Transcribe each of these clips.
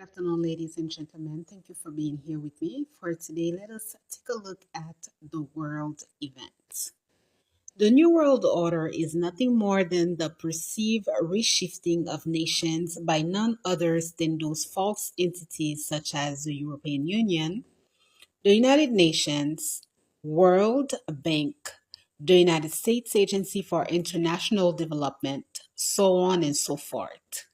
afternoon, ladies and gentlemen. Thank you for being here with me. For today, let us take a look at the world events. The New World Order is nothing more than the perceived reshifting of nations by none others than those false entities such as the European Union, the United Nations, World Bank, the United States Agency for International Development, so on and so forth.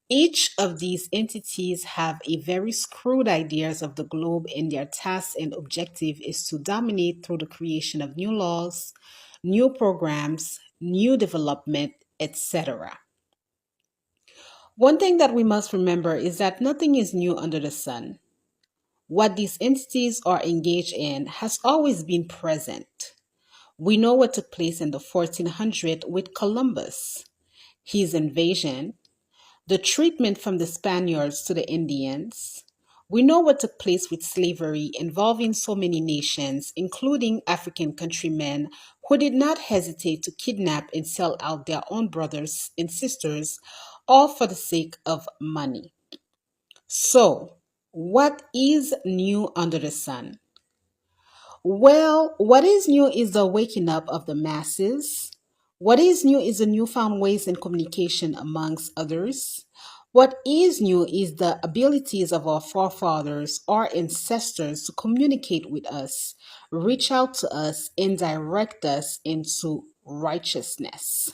Each of these entities have a very screwed ideas of the globe, and their task and objective is to dominate through the creation of new laws, new programs, new development, etc. One thing that we must remember is that nothing is new under the sun. What these entities are engaged in has always been present. We know what took place in the 1400s with Columbus, his invasion, the treatment from the Spaniards to the Indians. We know what took place with slavery involving so many nations, including African countrymen who did not hesitate to kidnap and sell out their own brothers and sisters, all for the sake of money. So, what is new under the sun? Well, what is new is the waking up of the masses. What is new is the newfound ways in communication, amongst others. What is new is the abilities of our forefathers, our ancestors, to communicate with us, reach out to us, and direct us into righteousness.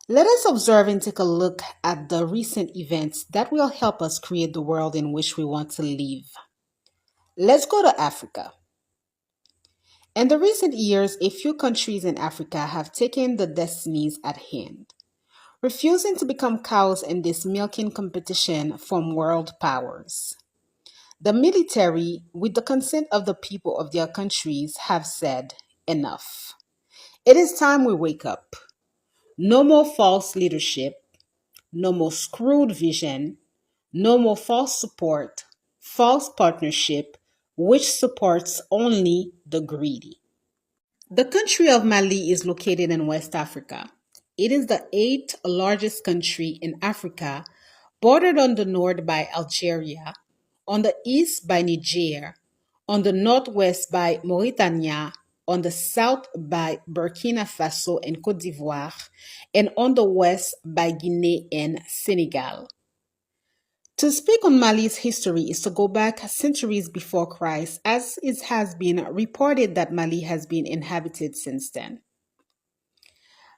Let us observe and take a look at the recent events that will help us create the world in which we want to live. Let's go to Africa. In the recent years, a few countries in Africa have taken the destinies at hand, refusing to become cows in this milking competition from world powers. The military, with the consent of the people of their countries, have said, enough. It is time we wake up. No more false leadership, no more screwed vision, no more false support, false partnership, which supports only the greedy. The country of Mali is located in West Africa. It is the eighth largest country in Africa, bordered on the north by Algeria, on the east by Niger, on the northwest by Mauritania, on the south by Burkina Faso and Cote d'Ivoire, and on the west by Guinea and Senegal. To speak on Mali's history is to go back centuries before Christ, as it has been reported that Mali has been inhabited since then.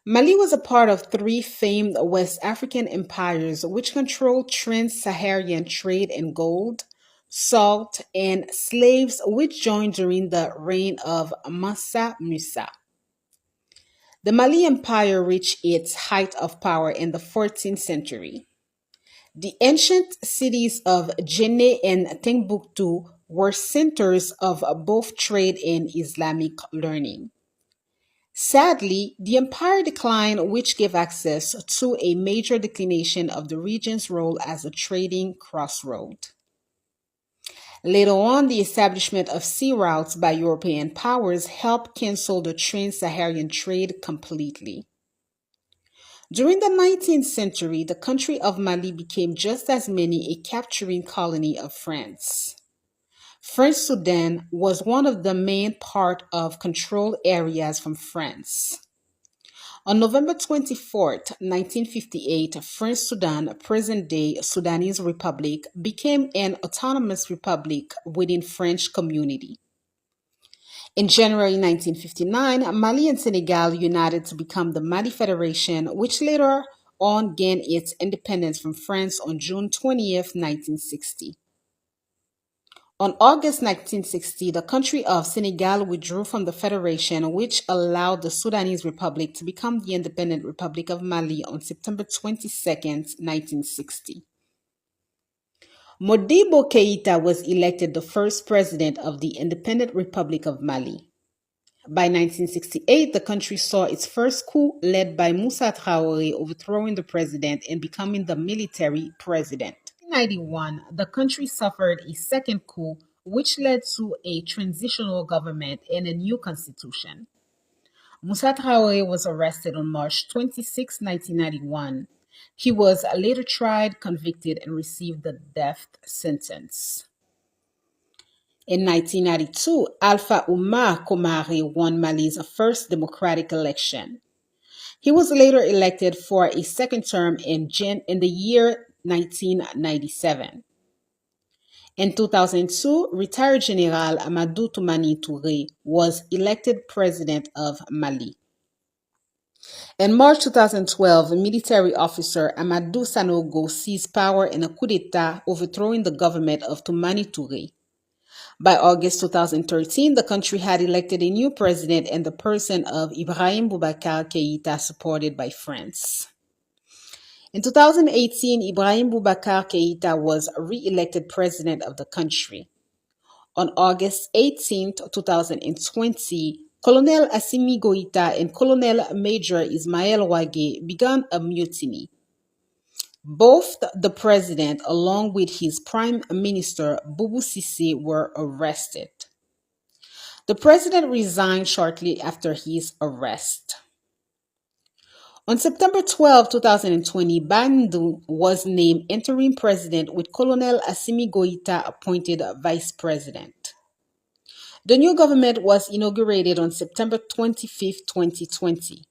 Mali was a part of three famed West African empires which controlled trans Saharan trade in gold, salt, and slaves, which joined during the reign of Mansa Musa. The Mali Empire reached its height of power in the 14th century. The ancient cities of Djenné and Timbuktu were centers of both trade and Islamic learning. Sadly, the empire declined, which gave access to a major declination of the region's role as a trading crossroad. Later on, the establishment of sea routes by European powers helped cancel the trans-Saharan trade completely. During the 19th century, the country of Mali became just as many a capturing colony of France. French Sudan was one of the main part of controlled areas from France. On November 24th, 1958, French Sudan, present-day Sudanese Republic, became an autonomous republic within French community. In January 1959, Mali and Senegal united to become the Mali Federation, which later on gained its independence from France on June 20th, 1960. On August 1960, the country of Senegal withdrew from the federation, which allowed the Sudanese Republic to become the independent Republic of Mali on September 22nd, 1960. Modibo Keïta was elected the first president of the Independent Republic of Mali. By 1968, the country saw its first coup led by Moussa Traoré, overthrowing the president and becoming the military president. In 1991, the country suffered a second coup, which led to a transitional government and a new constitution. Moussa Traoré was arrested on March 26, 1991. He was later tried, convicted, and received the death sentence. In 1992, Alpha Oumar Komari won Mali's first democratic election. He was later elected for a second term in the year 1997. In 2002, retired General Amadou Toumani Touré was elected president of Mali. In March 2012, military officer Amadou Sanogo seized power in a coup d'etat, overthrowing the government of Toumani Touré. By August 2013, the country had elected a new president in the person of Ibrahim Boubacar Keïta, supported by France. In 2018, Ibrahim Boubacar Keïta was re-elected president of the country. On August 18, 2020, Colonel Assimi Goïta and Colonel Major Ismaël Ouagé began a mutiny. Both the president, along with his prime minister, Boubou Cissé, were arrested. The president resigned shortly after his arrest. On September 12, 2020, Bandung was named interim president with Colonel Assimi Goïta appointed vice president. The new government was inaugurated on September 25, 2020.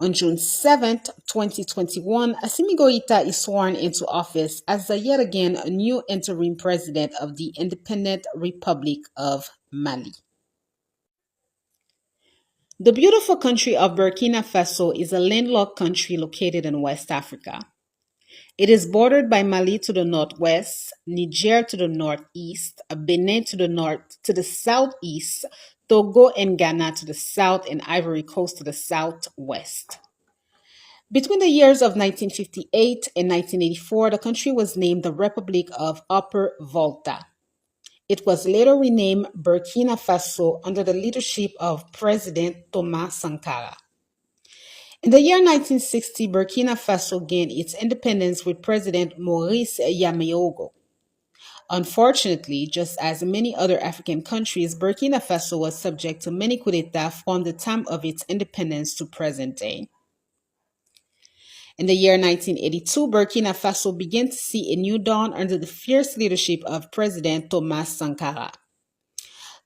On June 7, 2021, Assimi Goïta is sworn into office as the yet again new interim president of the Independent Republic of Mali. The beautiful country of Burkina Faso is a landlocked country located in West Africa. It is bordered by Mali to the northwest, Niger to the northeast, Benin to the southeast, Togo and Ghana to the south, and Ivory Coast to the southwest. Between the years of 1958 and 1984, the country was named the Republic of Upper Volta. It was later renamed Burkina Faso under the leadership of President Thomas Sankara. In the year 1960, Burkina Faso gained its independence with President Maurice Yameogo. Unfortunately, just as many other African countries, Burkina Faso was subject to many coups d'etat from the time of its independence to present day. In the year 1982, Burkina Faso began to see a new dawn under the fierce leadership of President Thomas Sankara.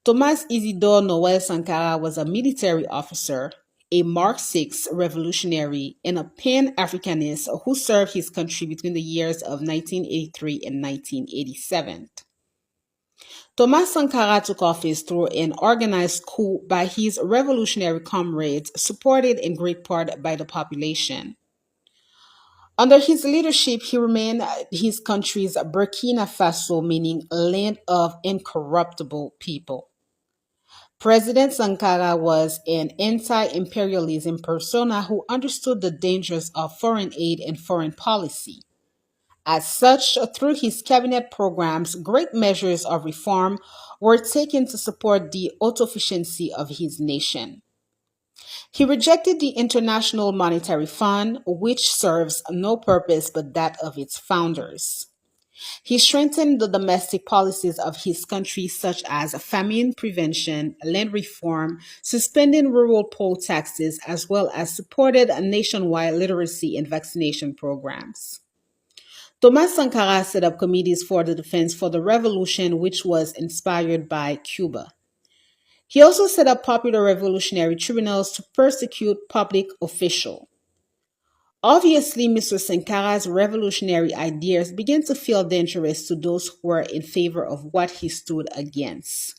Thomas Isidore Noël Sankara was a military officer, a Marxist revolutionary, and a Pan-Africanist who served his country between the years of 1983 and 1987. Thomas Sankara took office through an organized coup by his revolutionary comrades, supported in great part by the population. Under his leadership, he remained his country's Burkina Faso, meaning land of incorruptible people. President Sankara was an anti-imperialism persona who understood the dangers of foreign aid and foreign policy. As such, through his cabinet programs, great measures of reform were taken to support the autosufficiency of his nation. He rejected the International Monetary Fund, which serves no purpose but that of its founders. He strengthened the domestic policies of his country, such as famine prevention, land reform, suspending rural poll taxes, as well as supported nationwide literacy and vaccination programs. Thomas Sankara set up committees for the defense for the revolution, which was inspired by Cuba. He also set up popular revolutionary tribunals to persecute public officials. Obviously, Mr. Sankara's revolutionary ideas began to feel dangerous to those who were in favor of what he stood against.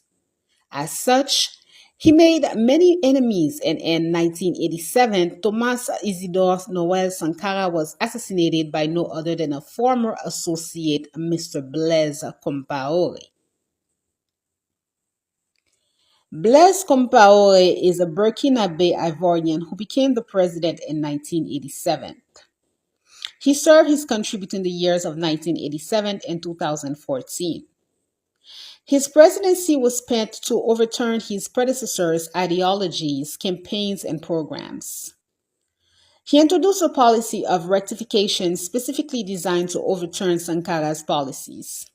As such, he made many enemies, and in 1987, Thomas Isidore Noël Sankara was assassinated by no other than a former associate, Mr. Blaise Compaoré. Blaise Compaoré is a Burkinabe Ivorian who became the president in 1987. He served his country between the years of 1987 and 2014. His presidency was spent to overturn his predecessors' ideologies, campaigns, and programs. He introduced a policy of rectification specifically designed to overturn Sankara's policies.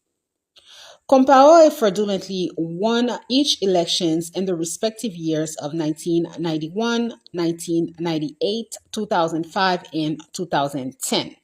Compaoré fraudulently won each elections in the respective years of 1991, 1998, 2005, and 2010.